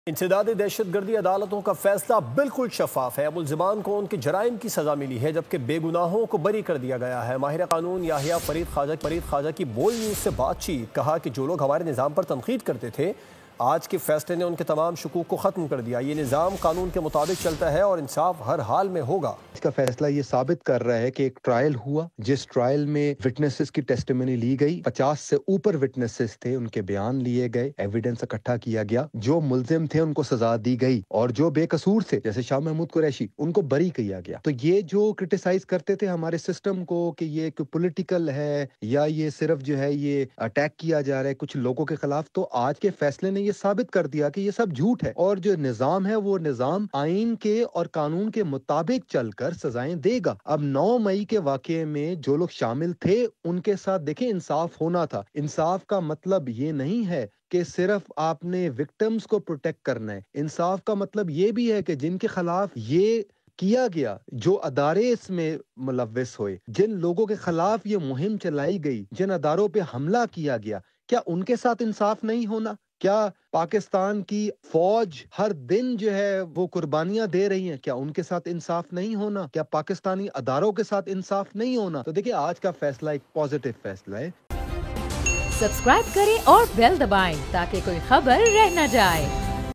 انسداد دہشت گردی عدالتوں کا فیصلہ بالکل شفاف ہے۔ ملزمان کو ان کے جرائم کی سزا ملی ہے جبکہ بے گناہوں کو بری کر دیا گیا ہے۔ ماہر قانون یحییٰ فرید خواجہ کی بول نیوز سے بات چیت کہا کہ جو لوگ ہمارے نظام پر تنقید کرتے تھے، آج کے فیصلے نے ان کے تمام شکوک کو ختم کر دیا۔ یہ نظام قانون کے مطابق چلتا ہے اور انصاف ہر حال میں ہوگا۔ اس کا فیصلہ یہ ثابت کر رہا ہے کہ ایک ٹرائل ہوا جس ٹرائل میں وٹنسز کی ٹیسٹیمنی لی گئی، 50 سے اوپر وٹنسز تھے، ان کے بیان لیے گئے، ایویڈنس اکٹھا کیا گیا، جو ملزم تھے ان کو سزا دی گئی اور جو بے قصور تھے جیسے شاہ محمود قریشی ان کو بری کیا گیا۔ تو یہ جو کرٹیسائز کرتے تھے ہمارے سسٹم کو کہ یہ ایک پولیٹیکل ہے یا یہ صرف جو ہے یہ اٹیک کیا جا رہا ہے کچھ لوگوں کے خلاف، تو آج کے فیصلے نے یہ ثابت کر دیا کہ یہ سب جھوٹ ہے اور جو نظام ہے وہ نظام آئین کے اور قانون کے مطابق چل کر سزائیں دے گا۔ اب 9 مئی کے واقعے میں جو لوگ شامل تھے ان کے ساتھ دیکھیں انصاف ہونا تھا۔ انصاف کا مطلب یہ نہیں ہے کہ صرف آپ نے وکٹمز کو پروٹیکٹ کرنا ہے، انصاف کا مطلب یہ بھی ہے کہ جن کے خلاف یہ کیا گیا، جو ادارے اس میں ملوث ہوئے، جن لوگوں کے خلاف یہ مہم چلائی گئی، جن اداروں پہ حملہ کیا گیا، کیا ان کے ساتھ انصاف نہیں ہونا؟ کیا پاکستان کی فوج ہر دن جو ہے وہ قربانیاں دے رہی ہیں، کیا ان کے ساتھ انصاف نہیں ہونا؟ کیا پاکستانی اداروں کے ساتھ انصاف نہیں ہونا؟ تو دیکھیں آج کا فیصلہ ایک پازیٹیو فیصلہ ہے۔ سبسکرائب کریں اور بیل دبائیں تاکہ کوئی خبر رہ نہ جائے۔